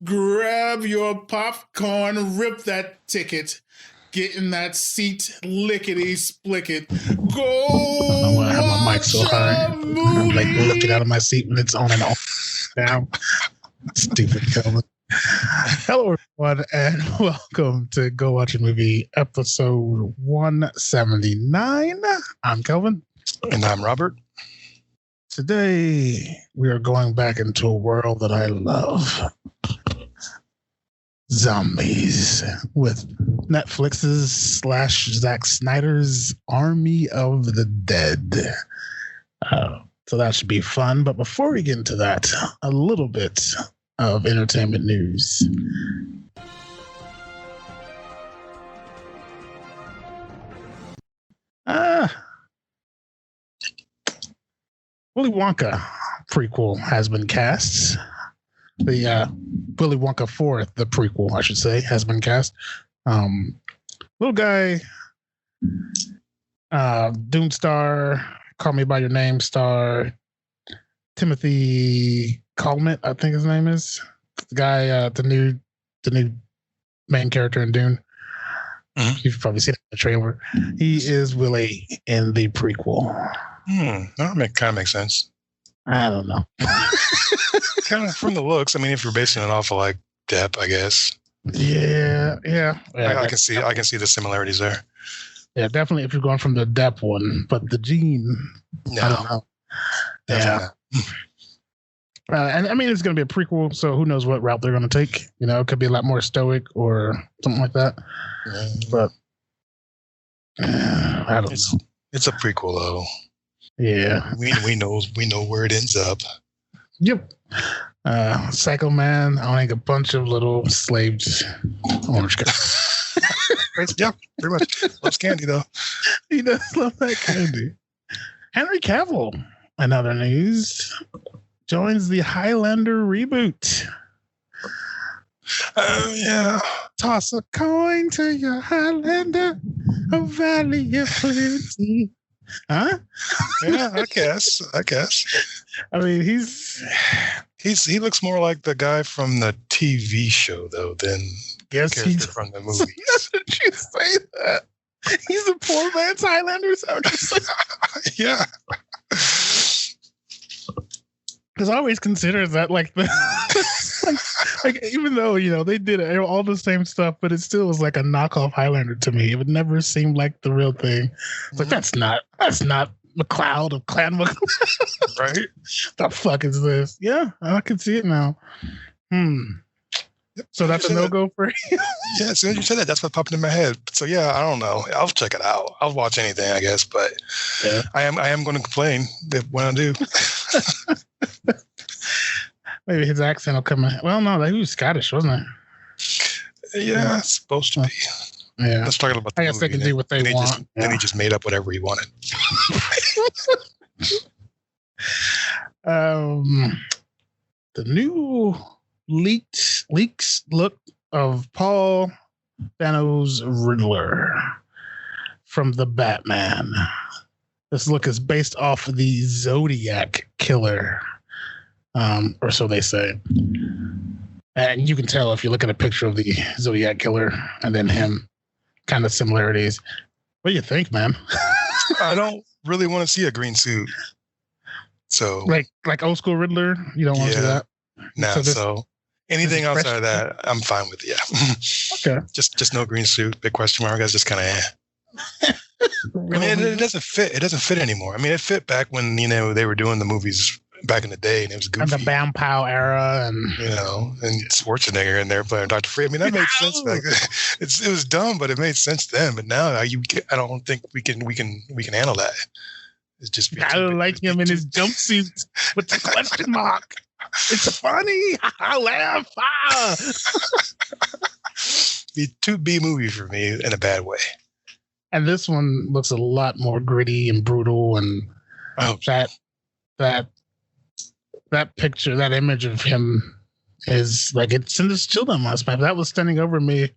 grab your popcorn, rip that ticket, get in that seat, lickety splicket. Go I don't know why I have my mic so high. I'm like lifted out of my seat when it's on and off down. Stupid Kelvin. Hello, everyone, and welcome to Go Watch a Movie, episode 179. I'm Kelvin. And I'm Robert. Today, we are going back into a world that I love. Zombies, with Netflix's / Zack Snyder's Army of the Dead. So that should be fun. But before we get into that, a little bit of entertainment news. Willy Wonka prequel has been cast. The Willy Wonka 4, the prequel, I should say, has been cast. Little guy, Dune star, Call Me By Your Name star, Timothy Chalamet, I think his name is. The guy, the new main character in Dune. Mm-hmm. You've probably seen it in the trailer. He is Willy in the prequel. That kind of makes sense. I don't know. Kind of from the looks. I mean, if you're basing it off of like Depp, I guess. Yeah. I can see the similarities there. Yeah, definitely. If you're going from the Depp one, but the Gene, no, I don't know. Yeah. And I mean, it's going to be a prequel, so who knows what route they're going to take? You know, it could be a lot more stoic or something like that. Yeah. But I don't know. It's a prequel, though. Yeah, we know where it ends up. Yep. Psycho Man owning a bunch of little slaved orange guys. Yeah, pretty much. Loves candy though. He does love that candy. Henry Cavill, in other news, joins the Highlander reboot. Yeah. Toss a coin to your Highlander, a valley of plenty. Huh? Yeah, I guess. I mean, he looks more like the guy from the TV show though than the character from the movies. How did you say that? He's a poor man's Highlander. Yeah. Because I always consider that like the like even though they did all the same stuff, but it still was like a knockoff Highlander to me. It would never seem like the real thing. It's like that's not McLeod of Clan McLeod. Right? The fuck is this? Yeah, I can see it now. So that's a no-go for you? Yeah, as soon as you said that, that's what popped in my head. So yeah, I don't know. I'll check it out. I'll watch anything, I guess. But yeah. I am going to complain when I do. Maybe his accent will come in. Well, no, he was Scottish, wasn't it? Yeah, it's supposed to be. Yeah. Let's talk about the I guess movie. They can do what they want. Then he just made up whatever he wanted. The new leaks look of Paul Dano's Riddler from the Batman. This look is based off the Zodiac Killer, or so they say. And you can tell if you look at a picture of the Zodiac Killer and then him, kind of similarities. What do you think, man? I don't really want to see a green suit. So like old school Riddler, you don't want to see that? No, so anything outside of that, I'm fine with. Yeah. Okay. Just no green suit. Big question mark. That's just kind of. I mean, it doesn't fit. It doesn't fit anymore. I mean, it fit back when they were doing the movies back in the day, and it was goofy. And the Bam Pow era, and and Schwarzenegger in there playing Dr. Freeze. I mean, that made sense back then. It was dumb, but it made sense then. But now, I don't think we can handle that. It's just. I like him in his jumpsuit with the question mark. It's funny. I laugh. Be too B movie for me in a bad way. And this one looks a lot more gritty and brutal, and that picture, that image of him is like it sends a chill down my spine. If that was standing over me,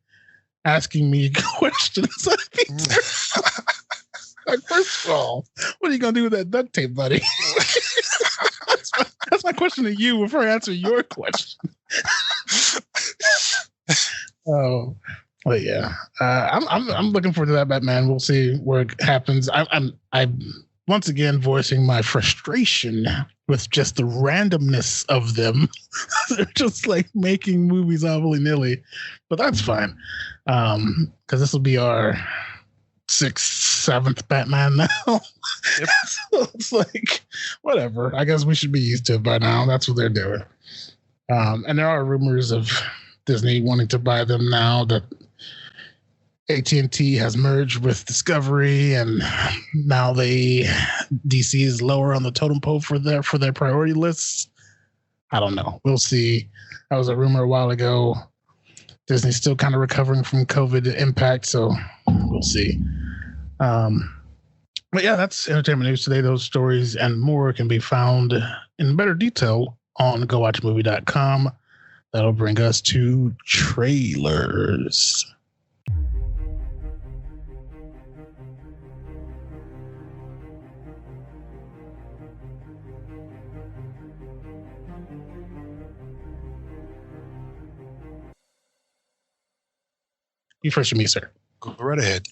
asking me questions, I'd be like, first of all, what are you gonna do with that duct tape, buddy? That's my question to you before I answer your question. Oh, but yeah, I'm looking forward to that Batman. We'll see where it happens. I'm once again voicing my frustration with just the randomness of them. They're just like making movies all willy nilly, but that's fine. Because this will be our 6th, 7th Batman now. Yep. So it's like whatever. I guess we should be used to it by now. That's what they're doing. And there are rumors of Disney wanting to buy them now that AT&T has merged with Discovery, and now DC is lower on the totem pole for their priority lists. I don't know. We'll see. That was a rumor a while ago. Disney's still kind of recovering from COVID impact, so we'll see. But yeah, that's entertainment news today. Those stories and more can be found in better detail on GoWatchMovie.com. That'll bring us to trailers. You first for me, sir. Go right ahead.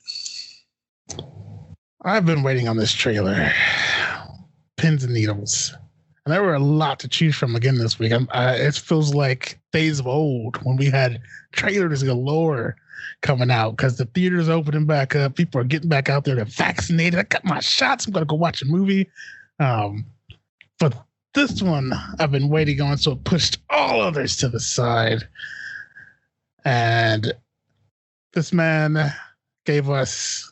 I've been waiting on this trailer. Pins and needles. And there were a lot to choose from again this week. It feels like days of old when we had trailers galore coming out because the theater's opening back up. People are getting back out there. They're vaccinated. I got my shots. I'm going to go watch a movie. But this one I've been waiting on, so it pushed all others to the side. And this man gave us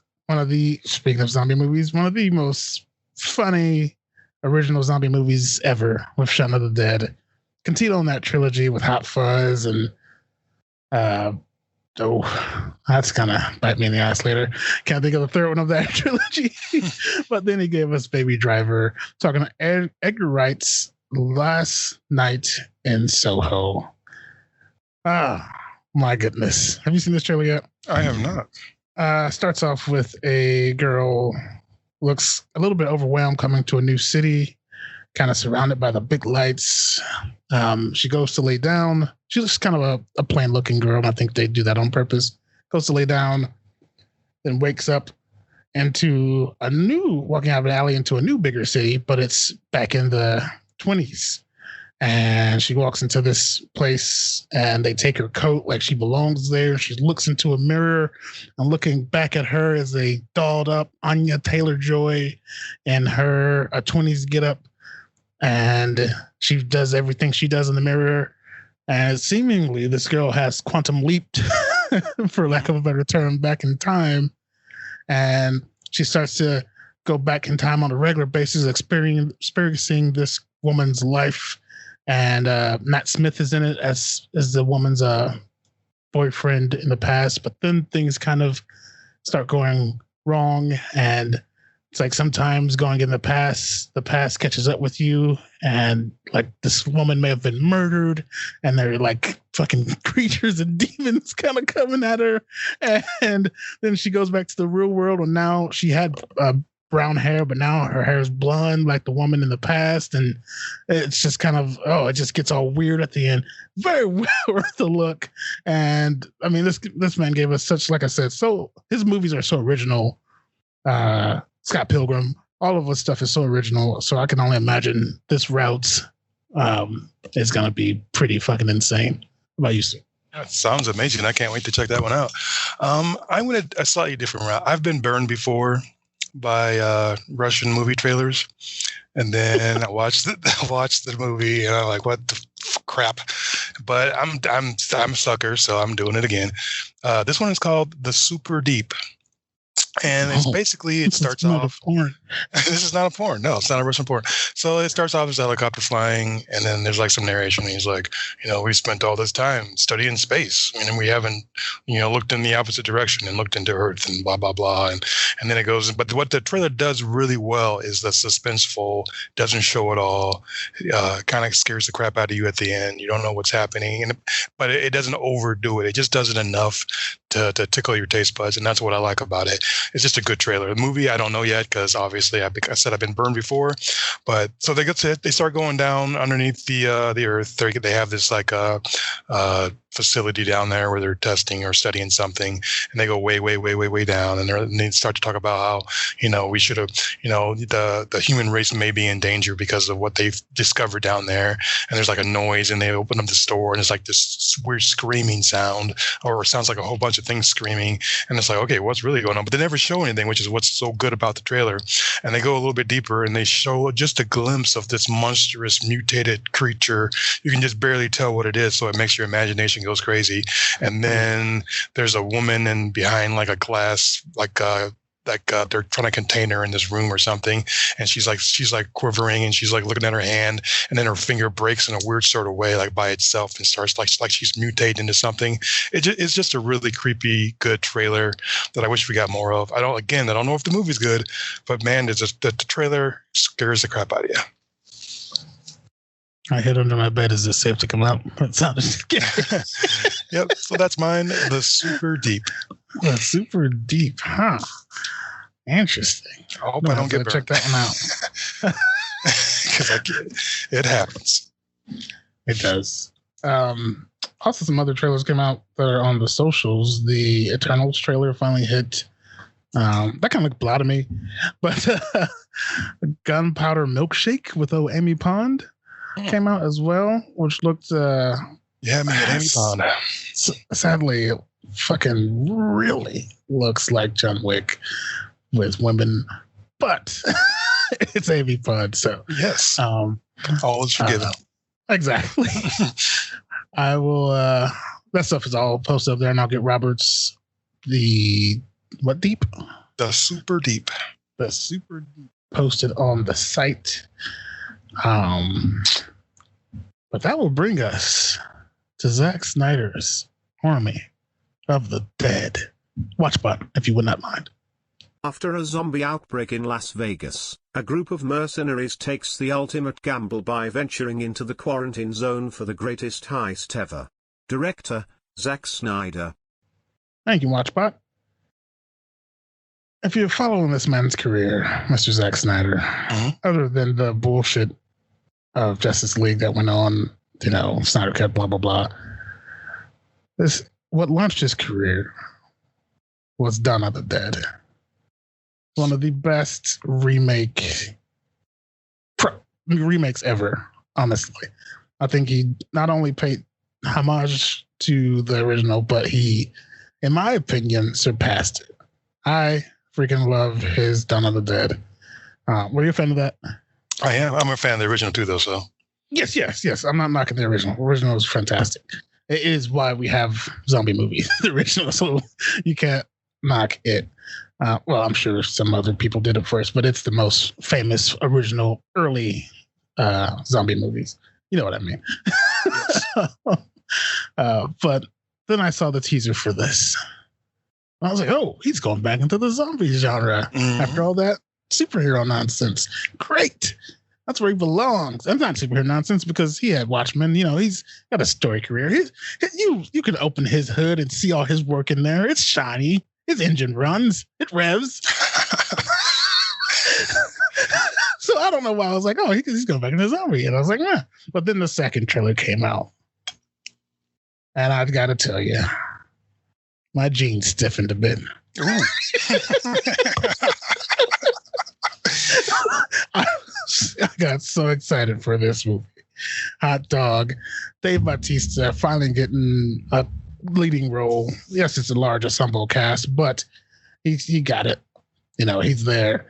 speaking of zombie movies, one of the most funny original zombie movies ever with Shaun of the Dead. Continue on that trilogy with Hot Fuzz and that's gonna bite me in the ass later. Can't think of the third one of that trilogy. But then he gave us Baby Driver, talking to Edgar Wright's Last Night in Soho. Ah, my goodness. Have you seen this trailer yet? I have not. Starts off with a girl, looks a little bit overwhelmed coming to a new city, kind of surrounded by the big lights. She goes to lay down. She looks kind of a plain looking girl, and I think they do that on purpose. Goes to lay down, then wakes up walking out of an alley into a new bigger city, but it's back in the 20s. And she walks into this place and they take her coat like she belongs there. She looks into a mirror, and looking back at her is a dolled up Anya Taylor-Joy in her 20s getup. And she does everything she does in the mirror. And seemingly this girl has quantum leaped, for lack of a better term, back in time. And she starts to go back in time on a regular basis, experiencing this woman's life. And Matt Smith is in it as the woman's boyfriend in the past. But then things kind of start going wrong. And it's like sometimes going in the past catches up with you. And like this woman may have been murdered. And they're like fucking creatures and demons kind of coming at her. And then she goes back to the real world. And now she had brown hair, but now her hair is blonde like the woman in the past, and it's just kind of it just gets all weird at the end. Very well worth the look. And I mean, this man gave us such, like I said, so his movies are so original. Scott Pilgrim, all of his stuff is so original, so I can only imagine this route is gonna be pretty fucking insane. What about you, sir? That sounds amazing. I can't wait to check that one out. I went a slightly different route. I've been burned before by Russian movie trailers, and then I watched the movie, and I'm like, what the crap? But I'm a sucker, so I'm doing it again. This one is called The Super Deep. And it's basically, it starts off. This is not a porn. No, it's not a Russian porn. So it starts off as a helicopter flying, and then there's like some narration. He's like, we spent all this time studying space, and we haven't, looked in the opposite direction and looked into Earth and blah blah blah, and then it goes. But what the trailer does really well is the suspenseful, doesn't show it all, kind of scares the crap out of you at the end. You don't know what's happening, but it doesn't overdo it. It just does it enough to tickle your taste buds, and that's what I like about it. it's just a good trailer. The movie, I don't know yet because obviously, I said I've been burned before. But so they start going down underneath the earth. They have this like facility down there where they're testing or studying something, and they go way down, and they start to talk about how we should have the human race may be in danger because of what they've discovered down there. And there's like a noise, and they open up the store, and it's like this weird screaming sound, or it sounds like a whole bunch of things screaming, and it's like, okay, what's really going on? But they never show anything, which is what's so good about the trailer. And they go a little bit deeper, and they show just a glimpse of this monstrous mutated creature. You can just barely tell what it is, so it makes your imagination goes crazy. And then there's a woman and behind like a glass, they're trying to contain her in this room or something, and she's like quivering, and she's like looking at her hand, and then her finger breaks in a weird sort of way, like by itself, and starts like she's mutating into something. It's just a really creepy, good trailer that I wish we got more of. I don't know if the movie's good, but man, the trailer scares the crap out of you. I hid under my bed. Is it safe to come out? That sounded scary. Yep. So that's mine. The Super Deep. The Super Deep, huh? Interesting. I hope I don't get burned. Check that one out. Because it happens. It does. Also, some other trailers came out that are on the socials. The Eternals trailer finally hit. That kind of looked blah to me, but Gunpowder Milkshake with Amy Pond came out as well, which looked Amy Pond. Sadly, it fucking really looks like John Wick with women, but it's Amy Pond, so yes, all is forgiven. Exactly. I will. That stuff is all posted up there, and I'll get Robert's the Deep? The Super Deep. The Super Deep posted on the site. But that will bring us to Zack Snyder's Army of the Dead. Watch button, if you would not mind. After a zombie outbreak in Las Vegas, a group of mercenaries takes the ultimate gamble by venturing into the quarantine zone for the greatest heist ever. Director, Zack Snyder. Thank you, Watchbot. If you're following this man's career, Mr. Zack Snyder, other than the bullshit of Justice League that went on, Snyder Cut, blah, blah, blah, what launched his career was Dawn of the Dead. One of the best remakes ever, honestly. I think he not only paid homage to the original, but he, in my opinion, surpassed it. I freaking love his Dawn of the Dead. Were you a fan of that? I am. I'm a fan of the original too, though. So yes. I'm not knocking the original. The original is fantastic. It is why we have zombie movies, the original. So you can't knock it. Well, I'm sure some other people did it first, but it's the most famous original early zombie movies. You know what I mean? But then I saw the teaser for this. I was like, oh, he's going back into the zombie genre after all that superhero nonsense. Great. That's where he belongs. And not superhero nonsense because he had Watchmen. He's got a story career. You can open his hood and see all his work in there. It's shiny. His engine runs. It revs. So I don't know why I was like, oh, he's going back into zombie. And I was like, nah. But then the second trailer came out. And I've got to tell you, my jeans stiffened a bit. I got so excited for this movie. Hot dog. Dave Bautista finally getting a leading role. Yes, it's a large ensemble cast, but he got it. He's there.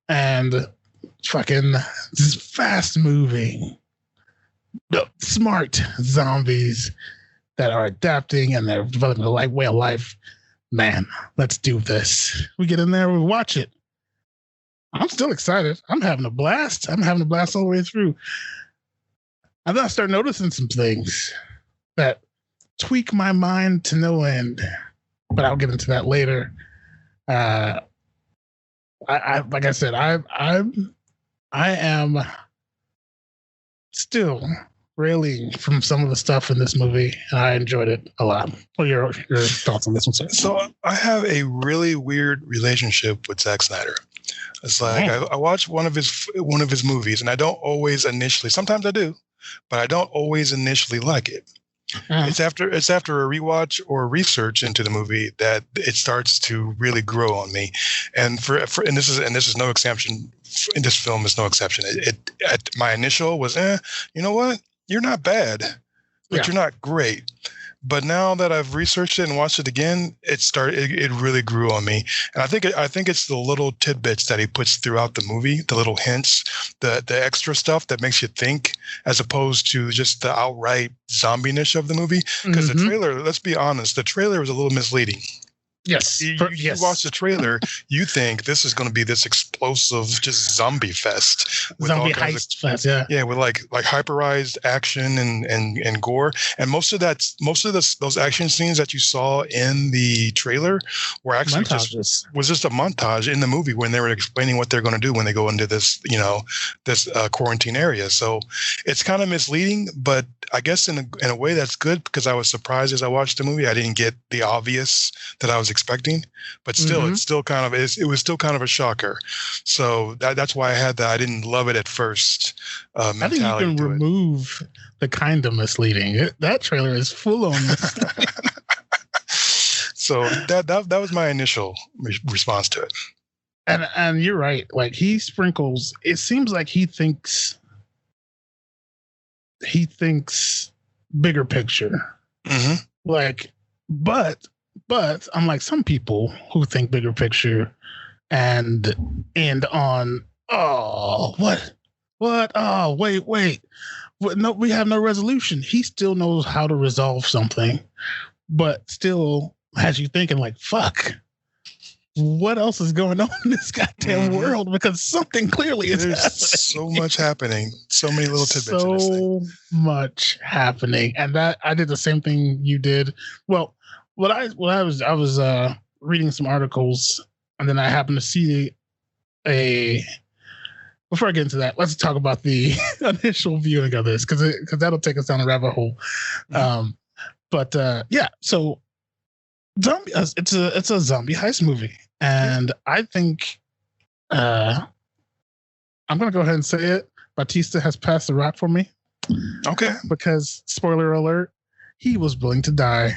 And fucking fast moving, smart zombies that are adapting and they're developing a way of life. Man, let's do this. We get in there, we watch it. I'm still excited. I'm having a blast. I'm having a blast all the way through. And then I start noticing some things that tweak my mind to no end. But I'll get into that later. I like I said, I am still railing from some of the stuff in this movie. And I enjoyed it a lot. What are your thoughts on this one, sir? So I have a really weird relationship with Zack Snyder. It's like I watch one of his movies, and I don't always initially. Sometimes I do, but I don't always initially like it. It's after a rewatch or research into the movie that it starts to really grow on me. And and this is no exception. In this film is no exception. My initial was, you know what? You're not bad, but you're not great. But now that I've researched it and watched it again, it really grew on me. And I think it's the little tidbits that he puts throughout the movie, the little hints, the extra stuff that makes you think, as opposed to just the outright zombie-ish of the movie. Because the trailer, let's be honest, the trailer was a little misleading. Yes. You watch the trailer, you think this is going to be this explosive, just zombie fest. Zombie heist fest, yeah. Yeah, with like hyperized action and gore. And most of those action scenes that you saw in the trailer were actually just a montage in the movie when they were explaining what they're going to do when they go into this, this quarantine area. So it's kind of misleading, but I guess in a way that's good, because I was surprised as I watched the movie. I didn't get the obvious that I was expecting, but still, it was still kind of a shocker. So that's why I had that. I didn't love it at first. I think you can remove the kind of misleading. That trailer is full on. So that was my initial response to it. And you're right. Like, he sprinkles. It seems like he thinks bigger picture. Like, but unlike some people who think bigger picture and end on, what? Oh, wait. No, we have no resolution. He still knows how to resolve something, but still has you thinking like, fuck, what else is going on in this goddamn world? Because something clearly is happening. So much happening. So many little tidbits in this thing. So much happening. And that I did the same thing you did. Well, I was reading some articles, and then I happened to see before I get into that, let's talk about the initial viewing of this, because that'll take us down a rabbit hole. So zombie, it's a zombie heist movie, and I think I'm gonna go ahead and say it. Batista has passed the rock for me. Okay. Because, spoiler alert, he was willing to die.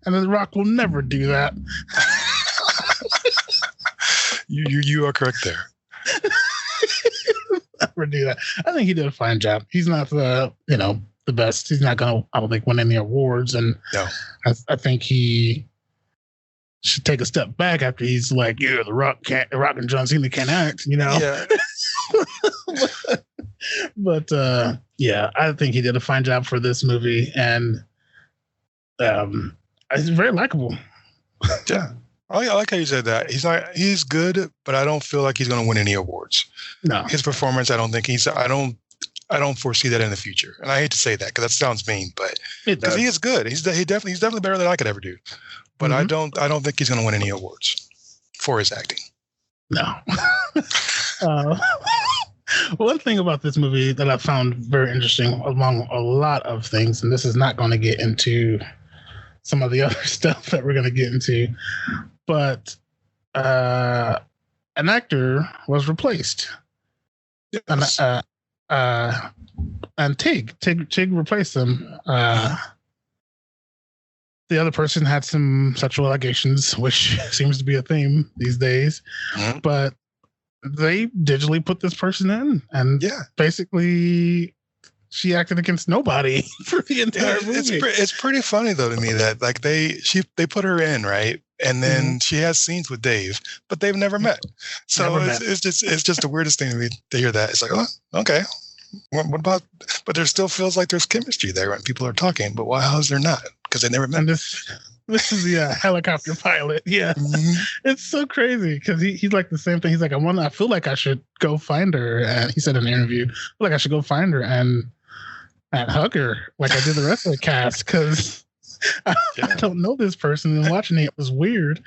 And The Rock will never do that. You are correct there. Never do that. I think he did a fine job. He's not the best. He's not gonna, I don't think, win any awards. And no. I think he should take a step back after he's like, The Rock and John Cena can't act, Yeah. But I think he did a fine job for this movie, and he's very likable. Yeah. I like how you said that. He's good, but I don't feel like he's going to win any awards. No. His performance, I don't foresee that in the future. And I hate to say that because that sounds mean, but because he is good. He's definitely better than I could ever do. But I don't think he's going to win any awards for his acting. No. One thing about this movie that I found very interesting, among a lot of things, and this is not going to get into some of the other stuff that we're going to get into, but an actor was replaced. Yes. And Tig replaced him. The other person had some sexual allegations, which seems to be a theme these days. But they digitally put this person in, and basically she acted against nobody for the entire movie. It's pretty funny though to me that like they put her in, right, and then she has scenes with Dave, but they've never met. So it's just the weirdest thing to me to hear that. It's like, oh, okay. What about? But there still feels like there's chemistry there when people are talking. But how is there not? Because they never met. And this is the helicopter pilot. Yeah, It's so crazy because he's like the same thing. He's like, I feel like I should go find her. And he said in an interview, I feel like I should go find her and hug her like I did the rest of the cast, because I don't know this person, and watching it was weird.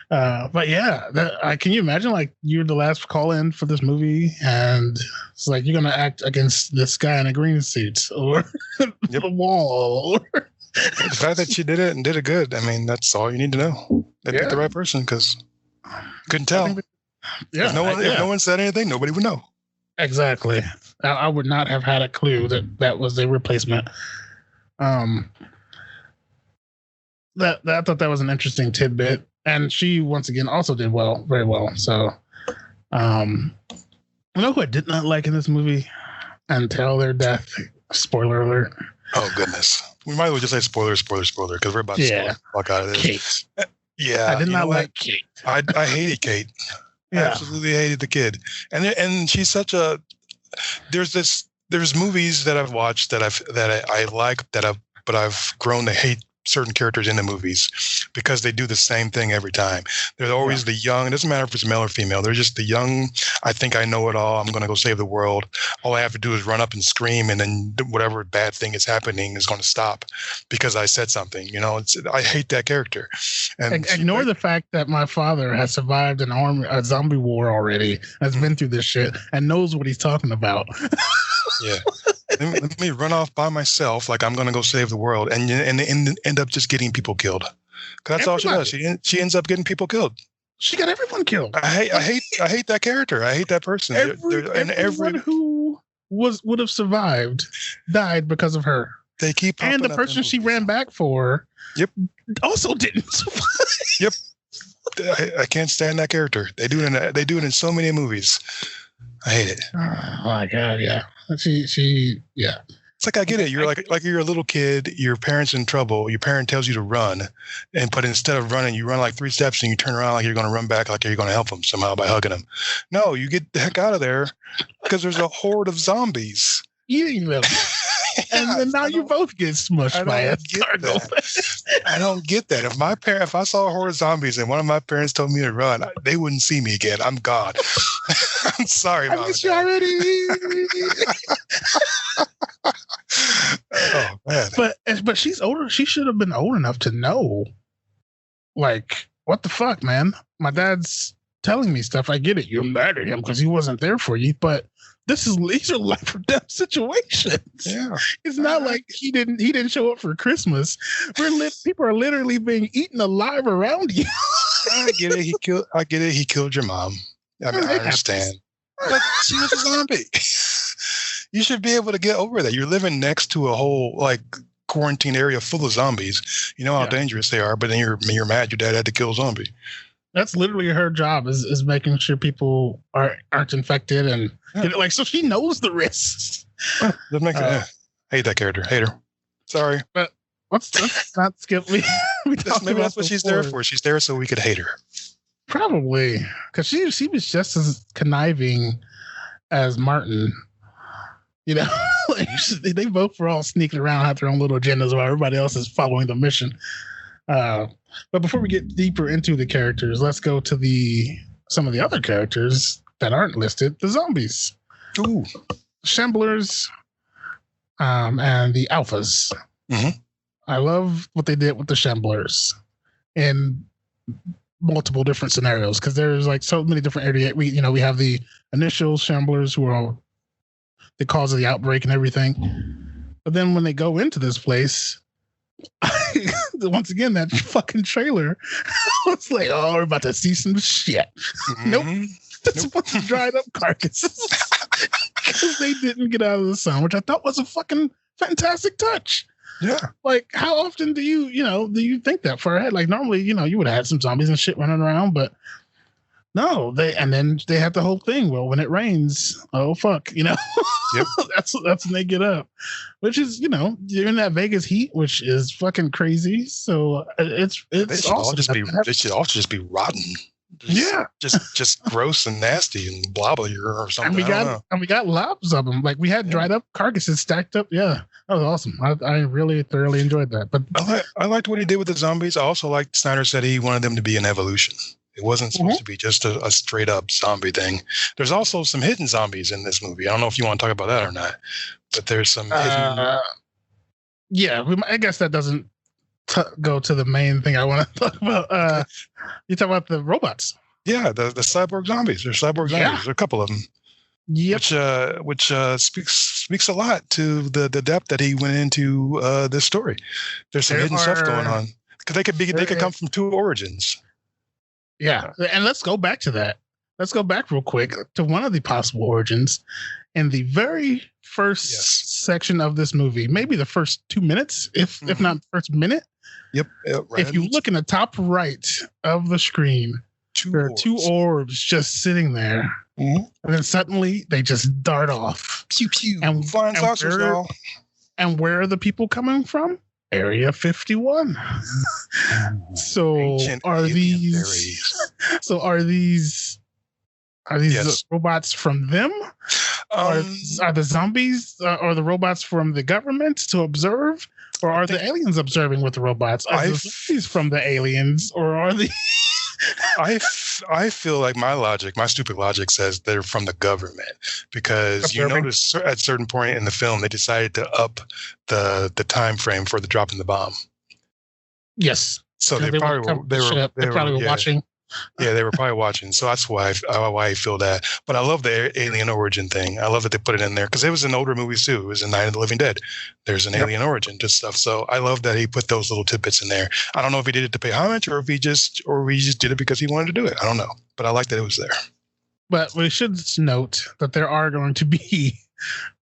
But yeah, can you imagine like you're the last call in for this movie, and it's like you're gonna act against this guy in a green suit or the wall. Or The fact that she did it and did it good, I mean, that's all you need to know. They picked the right person because couldn't tell. If no one said anything, nobody would know. Exactly. I would not have had a clue that was a replacement. I thought that was an interesting tidbit, and she once again also did very well. So, you know who I did not like in this movie until their death? Spoiler alert. Oh goodness, we might as well just say spoiler, because we're about to spoil the fuck out of this. Kate. Yeah, I did not like Kate. I hated Kate. Yeah. Absolutely hated the kid, and she's such a. There's movies that I've watched that I like but I've grown to hate certain characters in the movies because they do the same thing every time. They're always the young. It doesn't matter if it's male or female. They're just the young. I think I know it all. I'm going to go save the world. All I have to do is run up and scream, and then whatever bad thing is happening is going to stop because I said something. I hate that character. And ignore the fact that my father has survived a zombie war already, has been through this shit, and knows what he's talking about. Yeah. Let me run off by myself like I'm going to go save the world and end up just getting people killed. Because that's all she does. She ends up getting people killed. She got everyone killed. I hate that character. I hate that person. Everyone who would have survived died because of her. They keep and the person she ran back for also didn't survive. Yep. I can't stand that character. They do it in so many movies. I hate it. Oh my god, yeah. She yeah. It's like I get it. You're like you're a little kid, your parents in trouble, your parent tells you to run, but instead of running, you run like 3 steps and you turn around like you're gonna run back, like you're gonna help them somehow by hugging them. No, you get the heck out of there because there's a horde of zombies. Eating them. And then now you both get smushed by a cargo. I don't get that. If I saw a horde of zombies and one of my parents told me to run, they wouldn't see me again. I'm gone. I'm sorry, Mom. I miss you already. Oh man. But she's older. She should have been old enough to know. Like, what the fuck, man? My dad's telling me stuff. I get it. You're mad at him because he wasn't there for you, but these are life or death situations. Yeah. It's not like he didn't show up for Christmas. People are literally being eaten alive around you. I get it. He killed your mom. I mean, I understand. But she was a zombie. You should be able to get over that. You're living next to a whole quarantine area full of zombies. You know how dangerous they are, but then you're mad your dad had to kill a zombie. That's literally her job is making sure people aren't infected and so she knows the risks. Doesn't make I hate that character. Hate her. Sorry. But let's not skip me. Maybe that's what she's there for. She's there so we could hate her. Probably. Because she was just as conniving as Martin. They both were all sneaking around, had their own little agendas while everybody else is following the mission. But before we get deeper into the characters, let's go to some of the other characters that aren't listed, the zombies. Ooh. Shamblers and the Alphas. Mm-hmm. I love what they did with the Shamblers in multiple different scenarios because there's so many different areas. We have the initial Shamblers who are the cause of the outbreak and everything. But then when they go into this place, once again, that fucking trailer, it's like, oh, we're about to see some shit. Mm-hmm. Nope. That's a bunch of dried up carcasses because they didn't get out of the sun, which I thought was a fucking fantastic touch. Yeah. How often do you think that far ahead? Normally, you would have had some zombies and shit running around, but no, then they have the whole thing. Well, when it rains, oh fuck, Yep. that's when they get up, which is you're in that Vegas heat, which is fucking crazy. So it's they should all just be rotten. Just gross and nasty and blobbly or something. And we got lots of them. We had dried up carcasses stacked up. Yeah, that was awesome. I really thoroughly enjoyed that. But I liked what he did with the zombies. I also liked Snyder said he wanted them to be an evolution. It wasn't supposed to be just a straight up zombie thing. There's also some hidden zombies in this movie. I don't know if you want to talk about that or not, but there's some hidden. Yeah, I guess that doesn't go to the main thing I want to talk about. You talk about the robots. Yeah, the cyborg zombies. There's cyborg zombies. Yeah. There's a couple of them. Yep. Which speaks a lot to the depth that he went into this story. There's some hidden stuff going on because they could come from two origins. Yeah, and let's go back to that. Let's go back real quick to one of the possible origins. In the very first section of this movie, maybe the first 2 minutes, if not the first minute. Yep. Right. If you look in the top right of the screen, there are two orbs just sitting there. Mm-hmm. And then suddenly they just dart off. Pew pew. And flying saucers, y'all. And where are the people coming from? Area 51. So are these robots from them? Are the zombies or the robots from the government to observe? Or are the aliens observing with the robots? Are the zombies from the aliens? Or are the I feel like my stupid logic says they're from the government because you notice at a certain point in the film they decided to up the time frame for the dropping the bomb. Yes. So they probably were watching. Yeah, they were probably watching. So that's why I feel that. But I love the alien origin thing. I love that they put it in there because it was in older movies too. It was in Night of the Living Dead. There's an alien origin to stuff. So I love that he put those little tidbits in there. I don't know if he did it to pay homage or if he just did it because he wanted to do it. I don't know. But I like that it was there. But we should note that there are going to be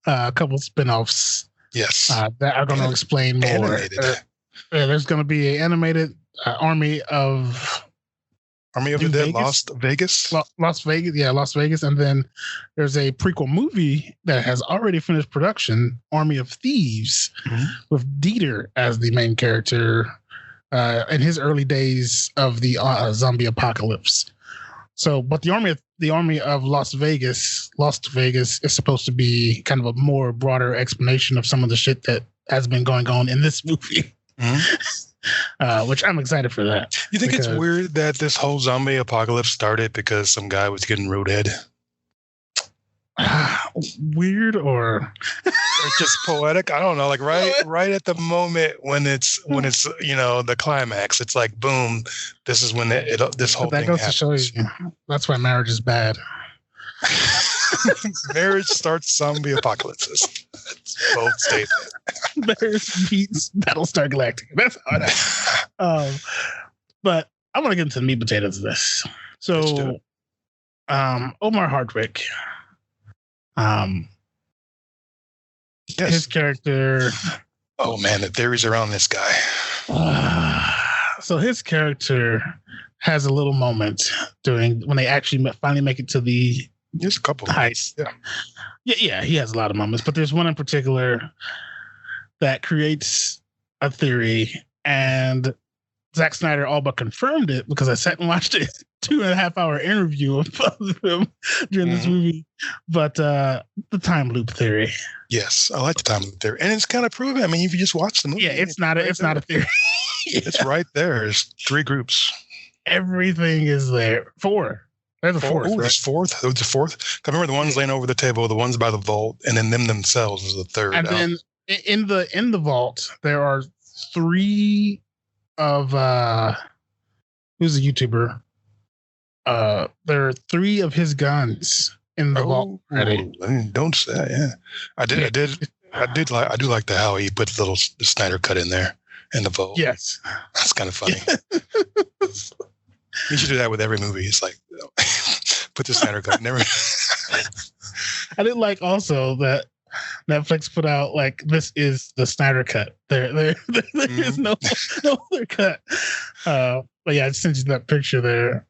a couple spinoffs. Yes. That are going to explain more. There's going to be an animated Army of the Dead, Las Vegas? Las Vegas, yeah, Las Vegas. And then there's a prequel movie that has already finished production, Army of Thieves, with Dieter as the main character in his early days of the zombie apocalypse. So, but the Army of Las Vegas is supposed to be kind of a more broader explanation of some of the shit that has been going on in this movie. Which I'm excited for that. You think it's weird that this whole zombie apocalypse started because some guy was getting roadhead? Weird or just poetic? I don't know. Like right at the moment when it's the climax, it's like boom. This is when this whole thing happens. That goes to show you. That's why marriage is bad. Marriage starts zombie apocalypses. That's both statements. Marriage beats Battlestar Galactica. That's hard. But I want to get into the meat and potatoes of this. So, Omar Hardwick, his character. Oh man, the theories around this guy. So his character has a little moment when they actually finally make it to the. There's a couple heist. Yeah, he has a lot of moments, but there's one in particular that creates a theory, and Zack Snyder all but confirmed it because I sat and watched a 2.5 hour interview of him during this movie. But the time loop theory. Yes, I like the time loop theory, and it's kind of proven. I mean, if you just watch the movie, yeah, it's not a theory. It's right there. There's 3 groups. Everything is there. 4. There's a 4th. Oh, there's 4th. There's a 4th. I remember the ones laying over the table, the ones by the vault, and then them themselves is the 3rd. And then in the vault, there are 3 of who's a YouTuber. There are 3 of his guns in the vault already. Don't say that. Yeah, I do like how he put the little Snyder cut in there in the vault. Yes, that's kind of funny. You should do that with every movie. It's like, put the Snyder cut. Never. I did like also that Netflix put out like this is the Snyder cut. There is no other cut. But yeah, I sent you that picture there.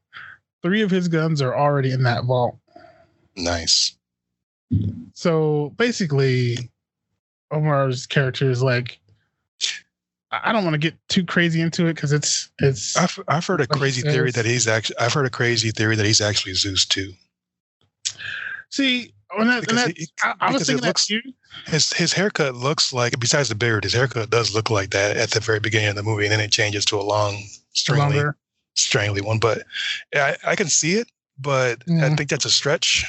3 of his guns are already in that vault. Nice. So basically, Omar's character is like. I don't want to get too crazy into it because it's. I've heard a crazy theory that he's actually. I've heard a crazy theory that he's actually Zeus too. See, I was thinking that too. His haircut looks like, besides the beard, his haircut does look like that at the very beginning of the movie, and then it changes to a long, strangly one. But I can see it, but I think that's a stretch.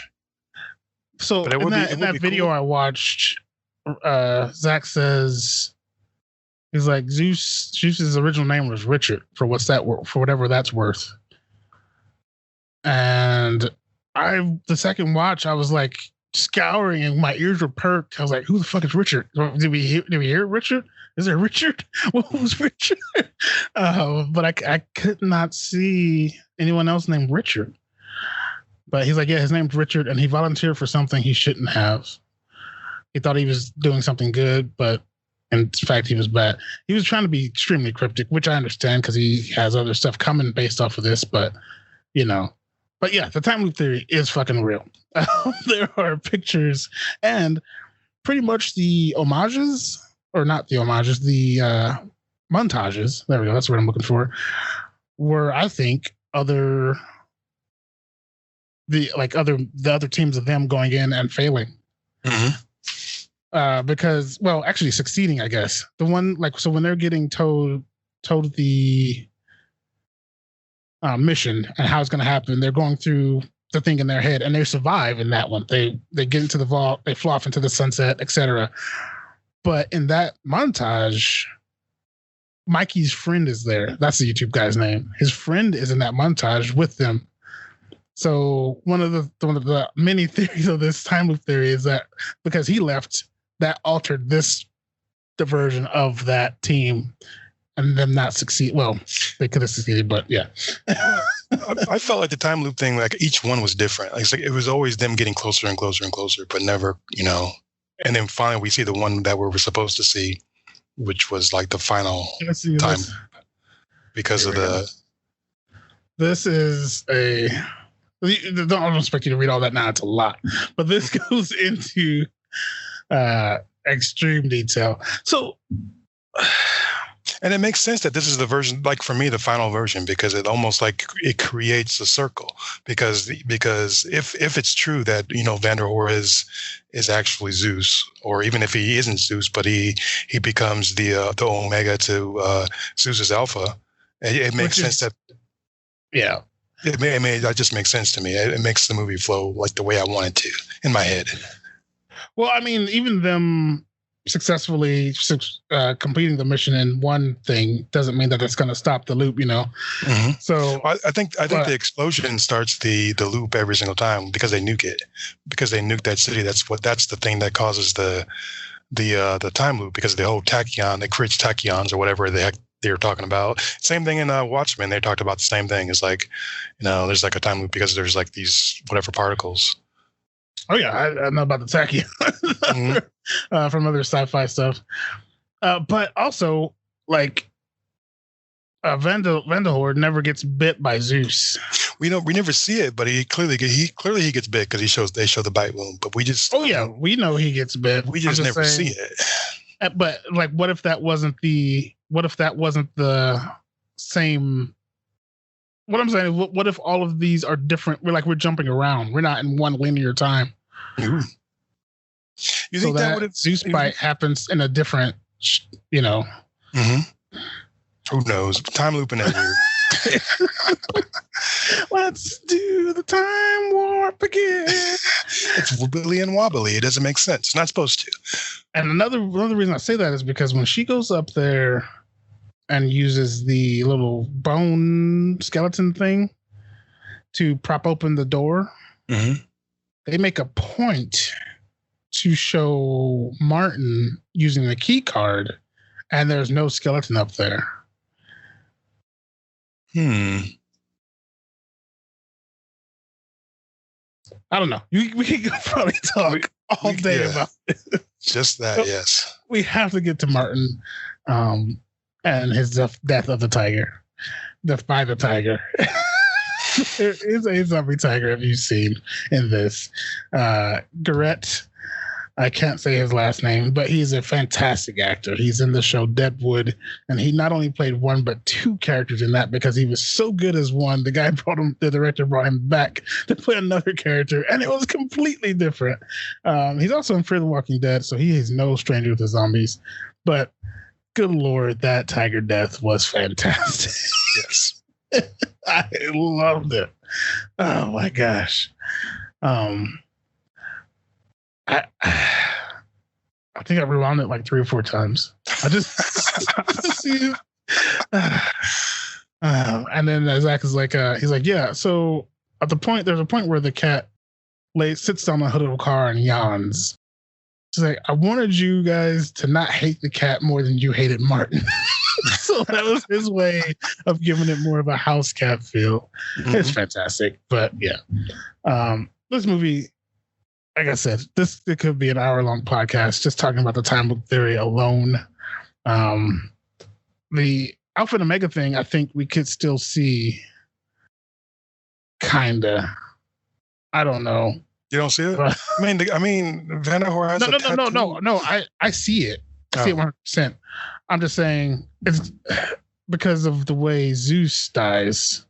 So in that video I watched, Zach says. He's like Zeus's original name was Richard for whatever that's worth. And the second watch, I was like scouring and my ears were perked. I was like, who the fuck is Richard? Did we hear Richard? Is there Richard? What was Richard? But I could not see anyone else named Richard. But he's like, yeah, his name's Richard, and he volunteered for something he shouldn't have. He thought he was doing something good, but in fact, he was bad. He was trying to be extremely cryptic, which I understand because he has other stuff coming based off of this, but you know. But yeah, the time loop theory is fucking real. There are pictures and pretty much the homages, or not the homages, the montages. There we go. That's what I'm looking for. Were, I think, the other teams of them going in and failing. Mm-hmm. Because, well, actually succeeding, I guess. The one, like, so when they're getting told the mission and how it's going to happen, they're going through the thing in their head, and they survive in that one. They get into the vault, they fly off into the sunset, etc. But in that montage, Mikey's friend is there. That's the YouTube guy's name. His friend is in that montage with them. So one of the many theories of this time loop theory is that because he left, that altered the version of that team and them not succeed. Well, they could have succeeded, but yeah. I felt like the time loop thing, like each one was different. Like, it was always them getting closer and closer and closer, but never, and then finally we see the one that we were supposed to see, which was like the final time because of the. This is a. I don't expect you to read all that now. It's a lot, but this goes into extreme detail. So, and it makes sense that this is the version, like for me, the final version, because it almost like it creates a circle. Because if it's true that Vanderhoor is actually Zeus, or even if he isn't Zeus, but he becomes the Omega to Zeus's Alpha, it makes sense that. Yeah. That just makes sense to me. It makes the movie flow like the way I want it to in my head. Well, I mean, even them successfully completing the mission in one thing doesn't mean that it's going to stop the loop, Mm-hmm. So I think the explosion starts the loop every single time because they nuke it, because they nuke that city. That's the thing that causes the time loop, because the whole tachyon, it creates tachyons or whatever the heck they were talking about. Same thing in Watchmen. They talked about the same thing. It's like, there's like a time loop because there's like these whatever particles. Oh yeah, I know about the tachyon mm-hmm. From other sci-fi stuff. But also, like, Vanderhoor never gets bit by Zeus. We never see it, but he clearly gets bit because they show the bite wound. But we just we know he gets bit. We just never see it. But like, what if that wasn't the same? What I'm saying is, what if all of these are different? We're jumping around. We're not in one linear time. Ooh. You think that would have Zeus bite happens in a different, Mm-hmm. Who knows? Time looping that weird. Let's do the time warp again. It's wibbly and wobbly. It doesn't make sense. It's not supposed to. And another reason I say that is because when she goes up there and uses the little bone skeleton thing to prop open the door, mm-hmm. they make a point to show Martin using the key card, and there's no skeleton up there. I don't know. We could probably talk all day about it. Just that, yes. We have to get to Martin and his death of the tiger. Death by the tiger. There is a zombie tiger, have you seen in this? Garrett, I can't say his last name, but he's a fantastic actor. He's in the show Deadwood, and he not only played one but two characters in that because he was so good as one. The director brought him back to play another character, and it was completely different. He's also in Fear the Walking Dead, so he is no stranger to zombies. But good Lord, that tiger death was fantastic. Yes. I loved it. Oh my gosh. I think I rewound it like 3 or 4 times. I just see it. And then Zach is like, he's like, yeah. So there's a point where the cat sits on the hood of a car and yawns. She's like, I wanted you guys to not hate the cat more than you hated Martin. So that was his way of giving it more of a house cat feel. Mm-hmm. It's fantastic. But yeah, this movie, like I said, it could be an hour-long podcast just talking about the time book theory alone. The Alpha and Omega thing, I think we could still see. Kinda. I don't know. You don't see it? I mean, Vanderhoor has no. I see it. I see it 100%. I'm just saying it's because of the way Zeus dies.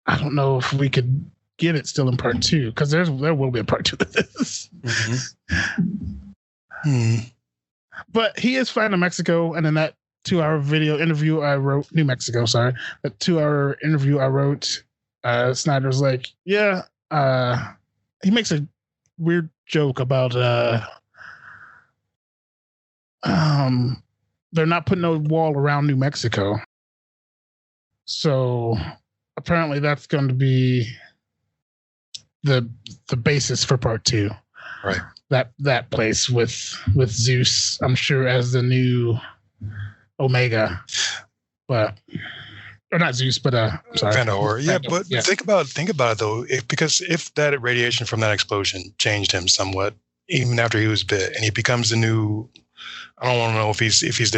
I don't know if we could get it still in part 2 because there will be a part 2 of this. Mm-hmm. But he is flying to Mexico, and in that 2-hour video interview I wrote, New Mexico, sorry, that 2-hour interview I wrote, Snyder's like, yeah, he makes a weird joke about they're not putting no wall around New Mexico. So apparently that's going to be the basis for part 2. Right. That place with Zeus, I'm sure, as the new Omega. But or not Zeus, but sorry. Vanderhoor. Yeah, but yeah. Think about it though, because if that radiation from that explosion changed him somewhat, even after he was bit, and he becomes the new, I don't want to know if he's just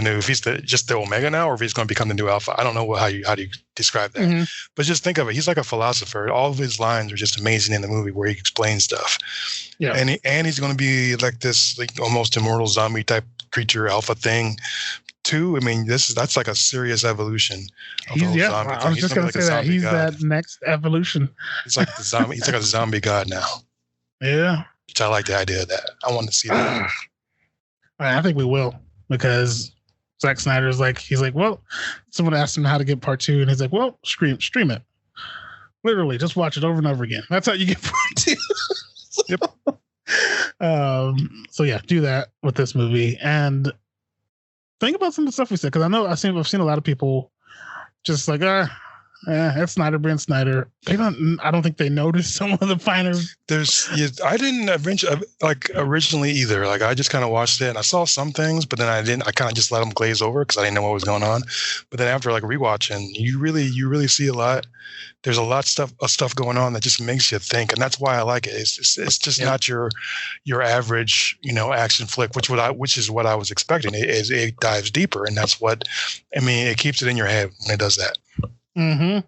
the Omega now, or if he's going to become the new Alpha. I don't know how do you describe that. Mm-hmm. But just think of it. He's like a philosopher. All of his lines are just amazing in the movie where he explains stuff. Yeah, and he's going to be like this almost immortal zombie type creature Alpha thing. Too. I mean, that's like a serious evolution. Of the whole zombie thing. I was just going to say that he's god. That next evolution. It's like the zombie. He's like a zombie god now. Yeah, which I like the idea of that. I want to see that. I think we will, because Zack Snyder's like, he's like, well, someone asked him how to get part 2, and he's like, well, stream it. Literally, just watch it over and over again. That's how you get part 2. Yep. So yeah, do that with this movie and think about some of the stuff we said, because I've seen a lot of people just like, it's Snyder being Snyder. I don't think they noticed some of the finer. I didn't originally either. Like I just kind of watched it and I saw some things, but then I kind of just let them glaze over because I didn't know what was going on. But then after like rewatching, you really see a lot. There's a lot of stuff going on that just makes you think, and that's why I like it. It's just not your average action flick, which is what I was expecting. It dives deeper, and that's what it keeps it in your head when it does that. Mm-hmm.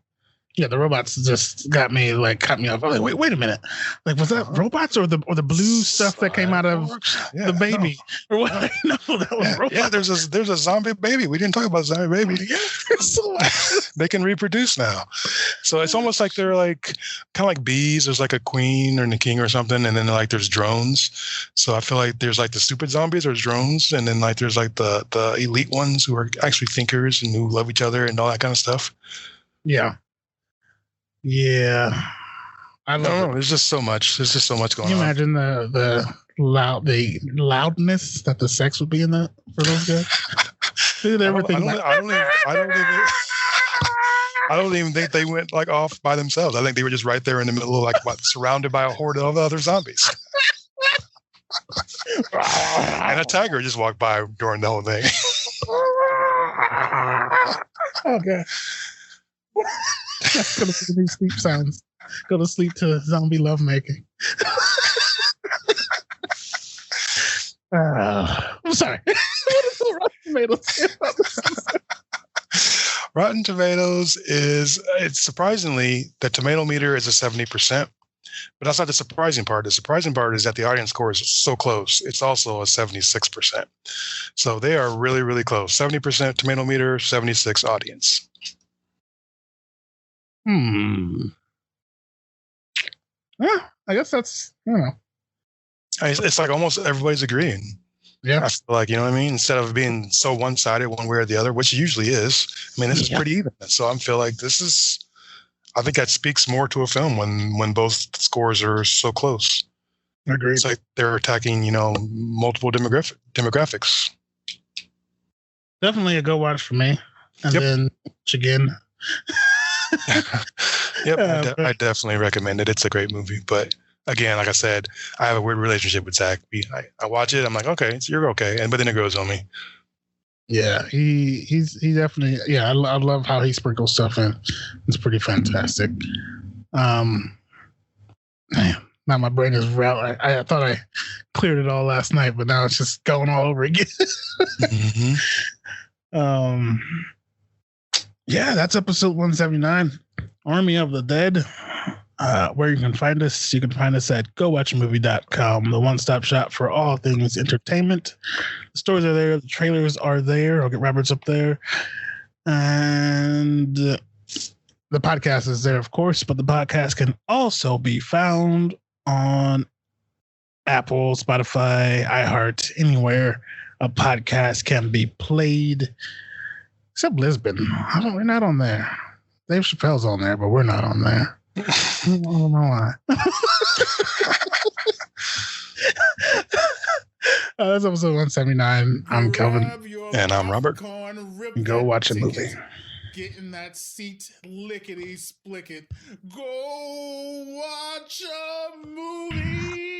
Yeah, the robots just got me cut me off. I was like, wait a minute. Like, was that robots or the blue stuff that came out of the baby? No. Or what? No, that was robots. Yeah, there's a zombie baby. We didn't talk about zombie baby. Yeah, they can reproduce now. So it's almost like they're like kind of like bees. There's like a queen or a king or something, and then like there's drones. So I feel like there's like the stupid zombies, there's drones, and then like there's like the elite ones who are actually thinkers and who love each other and all that kind of stuff. Yeah. Yeah, I don't know. There's just so much. There's just so much going on. Can you imagine the loudness that the sex would be in that for those guys? Dude, everything. I don't even think they went like off by themselves. I think they were just right there in the middle of surrounded by a horde of other zombies. And a tiger just walked by during the whole thing. Okay. Go to new sleep sounds. Go to sleep to zombie lovemaking. I'm sorry. What is the Rotten Tomatoes say about this? Rotten Tomatoes it's surprisingly, the tomato meter is a 70%, but that's not the surprising part. The surprising part is that the audience score is so close. It's also a 76%. So they are really, really close. 70% tomato meter, 76 audience. Yeah, I guess that's, I don't know. It's like almost everybody's agreeing. Yeah. I feel like, you know what I mean? Instead of being so one-sided one way or the other, which it usually is. I mean, this is pretty even. So I feel like I think that speaks more to a film when both scores are so close. Agreed. It's like they're attacking, multiple demographics. Definitely a go watch for me. And Yep. then watch again. Yep, I definitely recommend it. It's a great movie. But again, like I said, I have a weird relationship with Zach. I watch it, I'm like, okay, you're okay. But then it grows on me. Yeah, he definitely, yeah, I love how he sprinkles stuff in. It's pretty fantastic. Man, now my brain is rattling. I thought I cleared it all last night, but now it's just going all over again. Mm-hmm. Yeah, that's episode 179, Army of the Dead. Where you can find us at gowatchamovie.com, the one-stop shop for all things entertainment. The stories are there, the trailers are there. I'll get Roberts up there. And the podcast is there, of course, but the podcast can also be found on Apple, Spotify, iHeart, anywhere a podcast can be played. Except Lisbon. We're not on there. Dave Chappelle's on there, but we're not on there. I don't know why. That's episode 179. I'm Kelvin. And I'm Robert. Go watch a movie. Get in that seat, lickety split it. Go watch a movie.